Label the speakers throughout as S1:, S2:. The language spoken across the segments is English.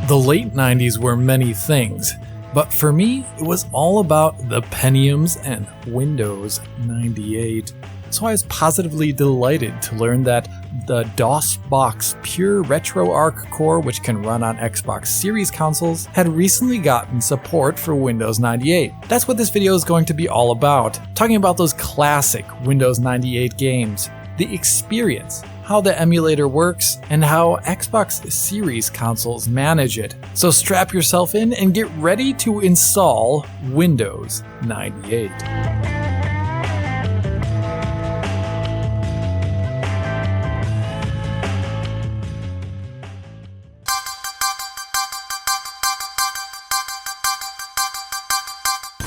S1: The late 90s were many things, but for me, it was all about the Pentiums and Windows 98. So I was positively delighted to learn that the DOSBox Pure RetroArch core, which can run on Xbox Series consoles, had recently gotten support for Windows 98. That's what this video is going to be all about, talking about those classic Windows 98 games, the experience, how the emulator works, and how Xbox Series consoles manage it. So strap yourself in and get ready to install Windows 98.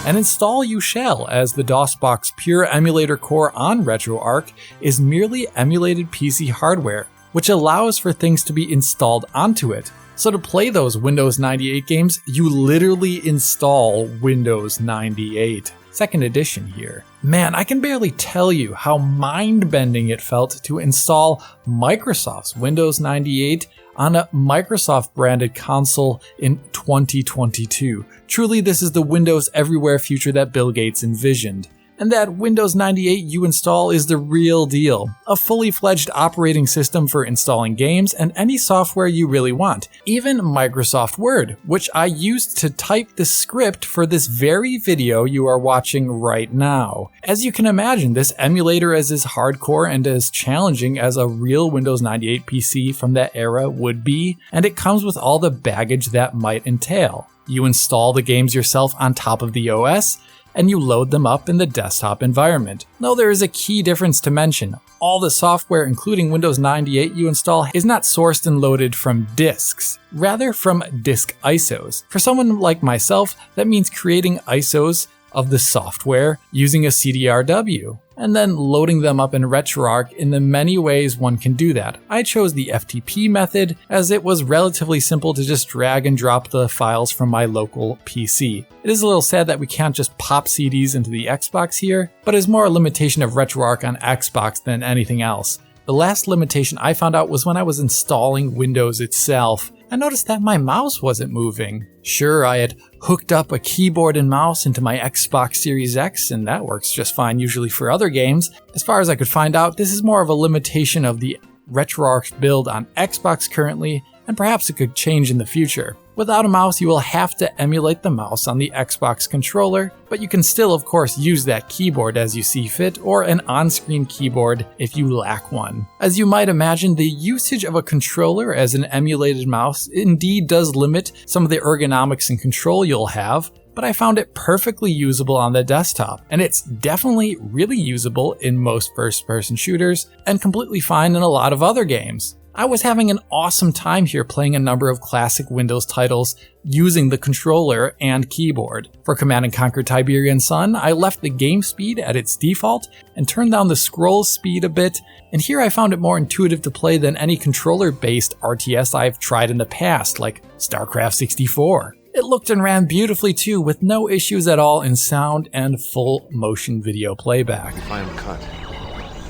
S1: And install you shall, as the DOSBox Pure emulator core on RetroArch is merely emulated PC hardware, which allows for things to be installed onto it. So to play those Windows 98 games, you literally install Windows 98. Second edition here. Man, I can barely tell you how mind-bending it felt to install Microsoft's Windows 98 on a Microsoft-branded console in 2022. Truly, this is the Windows everywhere future that Bill Gates envisioned. And that Windows 98 you install is the real deal. A fully fledged operating system for installing games and any software you really want. Even Microsoft Word, which I used to type the script for this very video you are watching right now. As you can imagine, this emulator is as hardcore and as challenging as a real Windows 98 PC from that era would be, and it comes with all the baggage that might entail. You install the games yourself on top of the OS, and you load them up in the desktop environment. Though there is a key difference to mention. All the software, including Windows 98 you install, is not sourced and loaded from disks, rather from disk ISOs. For someone like myself, that means creating ISOs of the software using a CDRW, and then loading them up in RetroArch in the many ways one can do that. I chose the FTP method as it was relatively simple to just drag and drop the files from my local PC. It is a little sad that we can't just pop CDs into the Xbox here, but it's more a limitation of RetroArch on Xbox than anything else. The last limitation I found out was when I was installing Windows itself. I noticed that my mouse wasn't moving. Sure, I had hooked up a keyboard and mouse into my Xbox Series X, and that works just fine usually for other games. As far as I could find out, this is more of a limitation of the RetroArch build on Xbox currently, and perhaps it could change in the future. Without a mouse, you will have to emulate the mouse on the Xbox controller, but you can still, of course, use that keyboard as you see fit, or an on-screen keyboard if you lack one. As you might imagine, the usage of a controller as an emulated mouse indeed does limit some of the ergonomics and control you'll have, but I found it perfectly usable on the desktop, and it's definitely really usable in most first-person shooters, and completely fine in a lot of other games. I was having an awesome time here playing a number of classic Windows titles using the controller and keyboard. For Command & Conquer Tiberian Sun, I left the game speed at its default and turned down the scroll speed a bit, and here I found it more intuitive to play than any controller-based RTS I've tried in the past, like StarCraft 64. It looked and ran beautifully too, with no issues at all in sound and full motion video playback.
S2: If I am cut,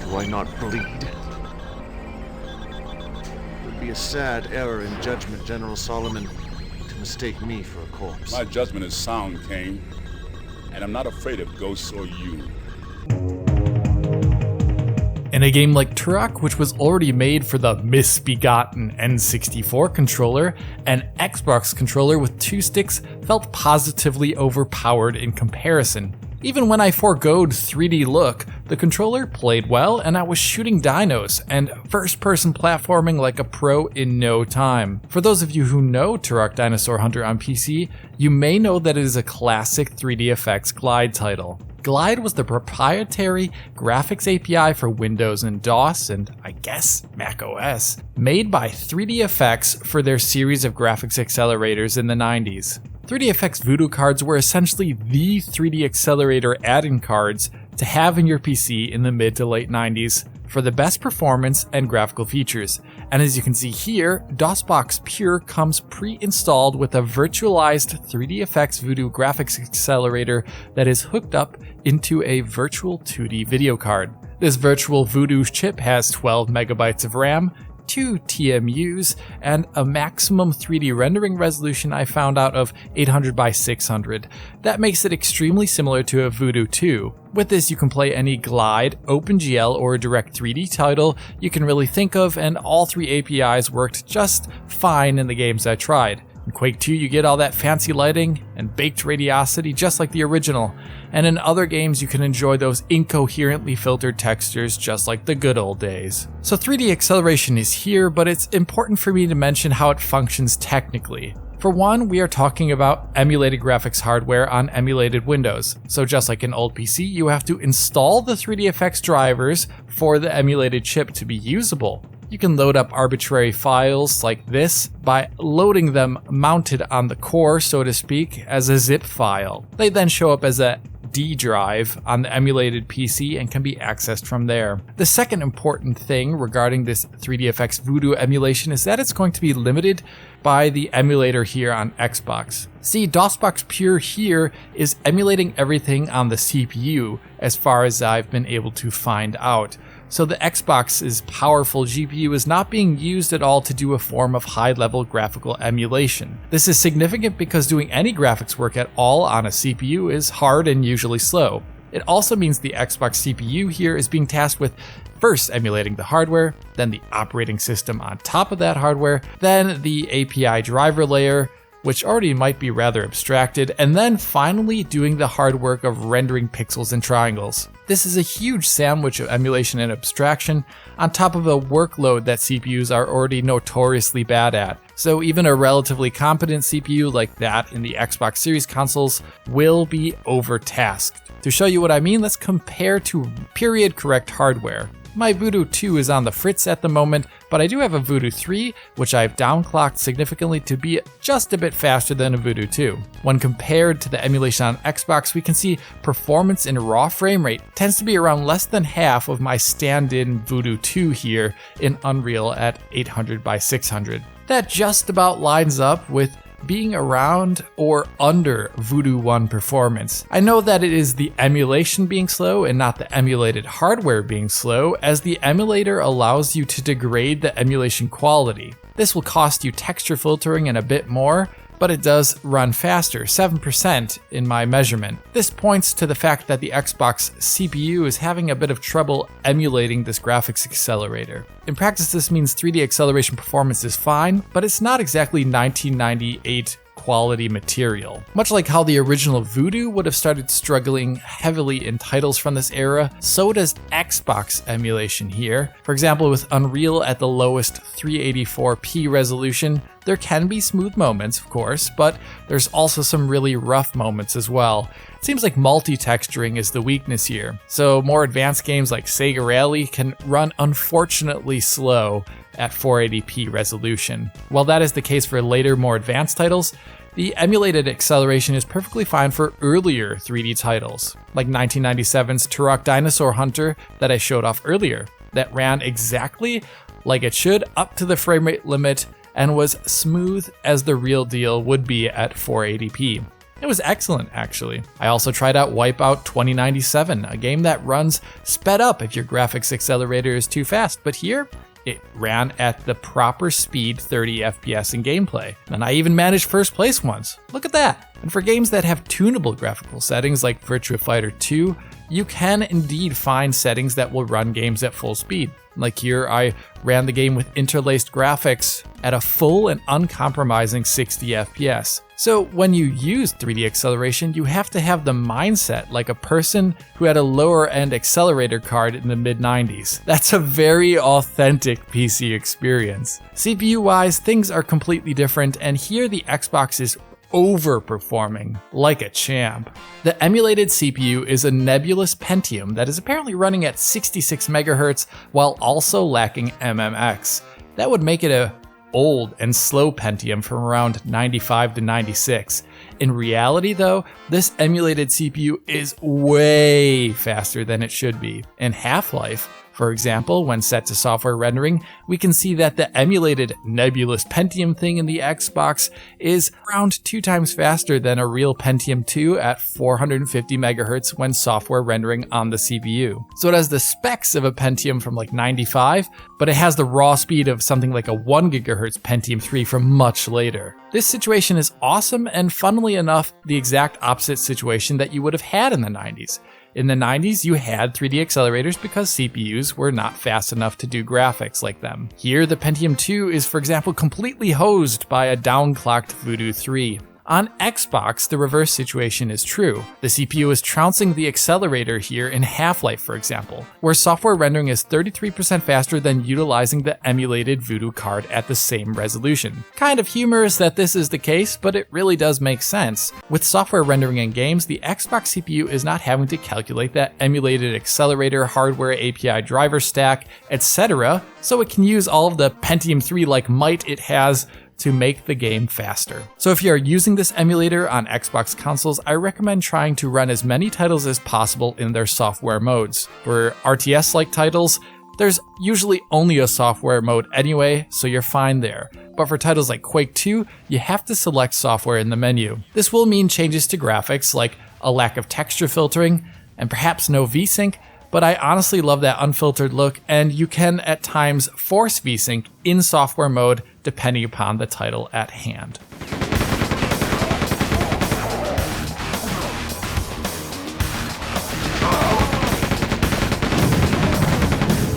S2: do I not bleed? Be a sad error in judgment, General Solomon, to mistake me for a corpse.
S3: My judgment is sound, Kane, and I'm not afraid of ghosts or you.
S1: In a game like Turok, which was already made for the misbegotten N64 controller, an Xbox controller with two sticks felt positively overpowered in comparison. Even when I foregoed 3D look, the controller played well and I was shooting dinos and first-person platforming like a pro in no time. For those of you who know Turok Dinosaur Hunter on PC, you may know that it is a classic 3dFX Glide title. Glide was the proprietary graphics API for Windows and DOS and, I guess, Mac OS, made by 3dFX for their series of graphics accelerators in the 90s. 3dFX Voodoo cards were essentially the 3D accelerator add-in cards to have in your PC in the mid to late 90s for the best performance and graphical features. And as you can see here, DOSBox Pure comes pre-installed with a virtualized 3dFX Voodoo Graphics accelerator that is hooked up into a virtual 2D video card. This virtual Voodoo chip has 12 megabytes of RAM, 2 TMUs, and a maximum 3D rendering resolution I found out of 800 by 600. That makes it extremely similar to a Voodoo 2. With this, you can play any Glide, OpenGL, or Direct 3D title you can really think of, and all 3 APIs worked just fine in the games I tried. In Quake 2, you get all that fancy lighting and baked radiosity just like the original, and in other games you can enjoy those incoherently filtered textures just like the good old days. So 3D acceleration is here, but it's important for me to mention how it functions technically. For one, we are talking about emulated graphics hardware on emulated Windows. So just like an old PC, you have to install the 3dFX drivers for the emulated chip to be usable. You can load up arbitrary files like this by loading them mounted on the core, so to speak, as a zip file. They then show up as a D drive on the emulated PC and can be accessed from there. The second important thing regarding this 3dFX Voodoo emulation is that it's going to be limited by the emulator here on Xbox. See, DOSBox Pure here is emulating everything on the CPU as far as I've been able to find out. So the Xbox's powerful GPU is not being used at all to do a form of high-level graphical emulation. This is significant because doing any graphics work at all on a CPU is hard and usually slow. It also means the Xbox CPU here is being tasked with first emulating the hardware, then the operating system on top of that hardware, then the API driver layer, which already might be rather abstracted, and then finally doing the hard work of rendering pixels and triangles. This is a huge sandwich of emulation and abstraction on top of a workload that CPUs are already notoriously bad at. So even a relatively competent CPU like that in the Xbox Series consoles will be overtasked. To show you what I mean, let's compare to period correct hardware. My Voodoo 2 is on the fritz at the moment, but I do have a Voodoo 3, which I've downclocked significantly to be just a bit faster than a Voodoo 2. When compared to the emulation on Xbox, we can see performance in raw frame rate tends to be around less than half of my stand-in Voodoo 2 here in Unreal at 800 by 600. That just about lines up with being around or under Voodoo 1 performance. I know that it is the emulation being slow and not the emulated hardware being slow, as the emulator allows you to degrade the emulation quality. This will cost you texture filtering and a bit more, but it does run faster, 7% in my measurement. This points to the fact that the Xbox CPU is having a bit of trouble emulating this graphics accelerator. In practice, this means 3D acceleration performance is fine, but it's not exactly 1998 quality material. Much like how the original Voodoo would have started struggling heavily in titles from this era, so does Xbox emulation here. For example, with Unreal at the lowest 384p resolution, there can be smooth moments, of course, but there's also some really rough moments as well. It seems like multi-texturing is the weakness here, so more advanced games like Sega Rally can run unfortunately slow at 480p resolution. While that is the case for later, more advanced titles, the emulated acceleration is perfectly fine for earlier 3D titles, like 1997's Turok Dinosaur Hunter that I showed off earlier, that ran exactly like it should up to the frame rate limit and was smooth as the real deal would be at 480p. It was excellent, actually. I also tried out Wipeout 2097, a game that runs sped up if your graphics accelerator is too fast, but here, it ran at the proper speed, 30 FPS in gameplay. And I even managed first place once. Look at that. And for games that have tunable graphical settings like Virtua Fighter 2, you can indeed find settings that will run games at full speed. Like here, I ran the game with interlaced graphics at a full and uncompromising 60 FPS. So when you use 3D acceleration, you have to have the mindset like a person who had a lower end accelerator card in the mid-90s. That's a very authentic PC experience. CPU-wise, things are completely different, and here the Xbox is overperforming like a champ. The emulated CPU is a nebulous Pentium that is apparently running at 66 MHz while also lacking MMX. That would make it a old and slow Pentium from around 95 to 96. In reality though, this emulated CPU is way faster than it should be. In half-life, For example, when set to software rendering, we can see that the emulated nebulous Pentium thing in the Xbox is around 2 times faster than a real Pentium 2 at 450 MHz when software rendering on the CPU. So it has the specs of a Pentium from like 95, but it has the raw speed of something like a 1 GHz Pentium 3 from much later. This situation is awesome and, funnily enough, the exact opposite situation that you would have had in the 90s. In the 90s, you had 3D accelerators because CPUs were not fast enough to do graphics like them. Here, the Pentium 2 is, for example, completely hosed by a downclocked Voodoo 3. On Xbox, the reverse situation is true. The CPU is trouncing the accelerator here in Half-Life, for example, where software rendering is 33% faster than utilizing the emulated Voodoo card at the same resolution. Kind of humorous that this is the case, but it really does make sense. With software rendering in games, the Xbox CPU is not having to calculate that emulated accelerator, hardware, API driver stack, etc., so it can use all of the Pentium 3-like might it has to make the game faster. So if you are using this emulator on Xbox consoles, I recommend trying to run as many titles as possible in their software modes. For RTS-like titles, there's usually only a software mode anyway, so you're fine there. But for titles like Quake 2, you have to select software in the menu. This will mean changes to graphics like a lack of texture filtering and perhaps no VSync, but I honestly love that unfiltered look, and you can at times force VSync in software mode depending upon the title at hand.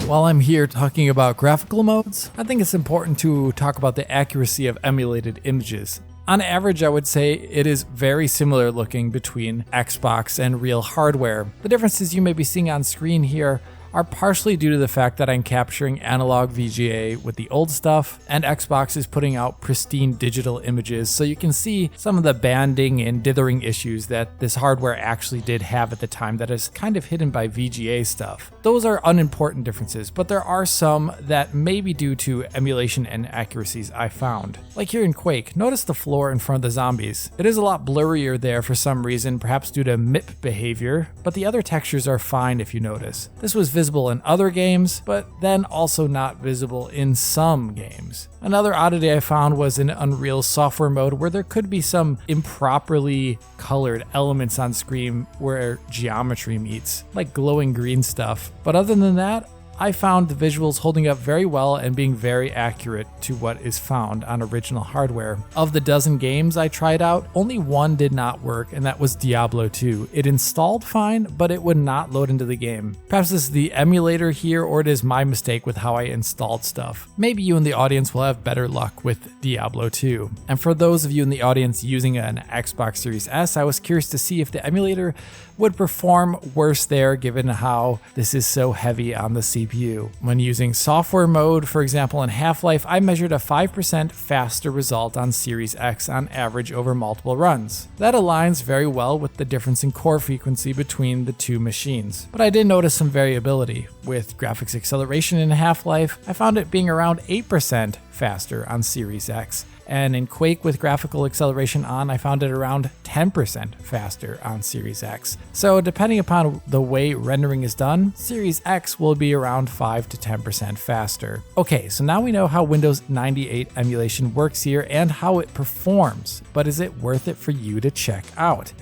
S1: While I'm here talking about graphical modes, I think it's important to talk about the accuracy of emulated images. On average, I would say it is very similar looking between Xbox and real hardware. The differences you may be seeing on screen here are partially due to the fact that I'm capturing analog VGA with the old stuff, and Xbox is putting out pristine digital images, so you can see some of the banding and dithering issues that this hardware actually did have at the time that is kind of hidden by VGA stuff. Those are unimportant differences, but there are some that may be due to emulation and accuracies I found. Like here in Quake, notice the floor in front of the zombies. It is a lot blurrier there for some reason, perhaps due to MIP behavior, but the other textures are fine if you notice. This was visible in other games, but then also not visible in some games. Another oddity I found was in Unreal software mode, where there could be some improperly colored elements on screen where geometry meets, like glowing green stuff. But other than that, I found the visuals holding up very well and being very accurate to what is found on original hardware. Of the dozen games I tried out, only one did not work, and that was Diablo 2. It installed fine, but it would not load into the game. Perhaps this is the emulator here, or it is my mistake with how I installed stuff. Maybe you in the audience will have better luck with Diablo 2. And for those of you in the audience using an Xbox Series S, I was curious to see if the emulator would perform worse there, given how this is so heavy on the CPU. When using software mode, for example in Half-Life, I measured a 5% faster result on Series X on average over multiple runs. That aligns very well with the difference in core frequency between the two machines. But I did notice some variability. With graphics acceleration in Half-Life, I found it being around 8% faster on Series X. And in Quake with graphical acceleration on, I found it around 10% faster on Series X. So depending upon the way rendering is done, Series X will be around 5 to 10% faster. Okay, so now we know how Windows 98 emulation works here and how it performs, but is it worth it for you to check out?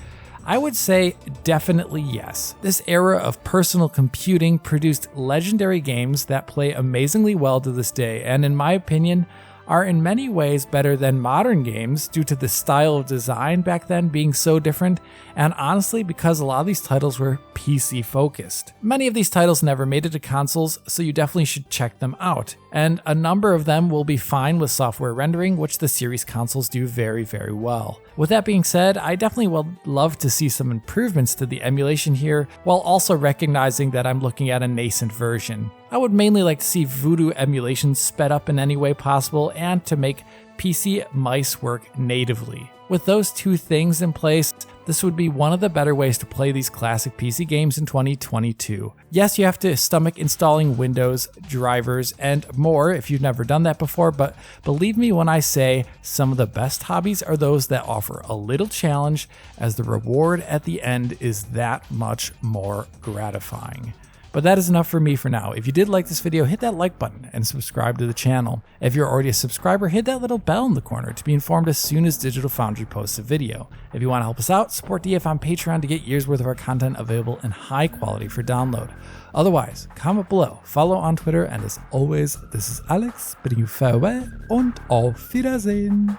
S1: I would say definitely yes. This era of personal computing produced legendary games that play amazingly well to this day, and in my opinion, are in many ways better than modern games due to the style of design back then being so different, and honestly because a lot of these titles were PC focused. Many of these titles never made it to consoles, so you definitely should check them out. And a number of them will be fine with software rendering, which the series consoles do very, very well. With that being said, I definitely would love to see some improvements to the emulation here, while also recognizing that I'm looking at a nascent version. I would mainly like to see Voodoo emulation sped up in any way possible and to make PC mice work natively. With those two things in place, this would be one of the better ways to play these classic PC games in 2022. Yes, you have to stomach installing Windows, drivers, and more if you've never done that before, but believe me when I say some of the best hobbies are those that offer a little challenge, as the reward at the end is that much more gratifying. But that is enough for me for now. If you did like this video, hit that like button and subscribe to the channel. If you're already a subscriber, hit that little bell in the corner to be informed as soon as Digital Foundry posts a video. If you want to help us out, support DF on Patreon to get years worth of our content available in high quality for download. Otherwise, comment below, follow on Twitter, and as always, this is Alex bidding you farewell und auf Wiedersehen.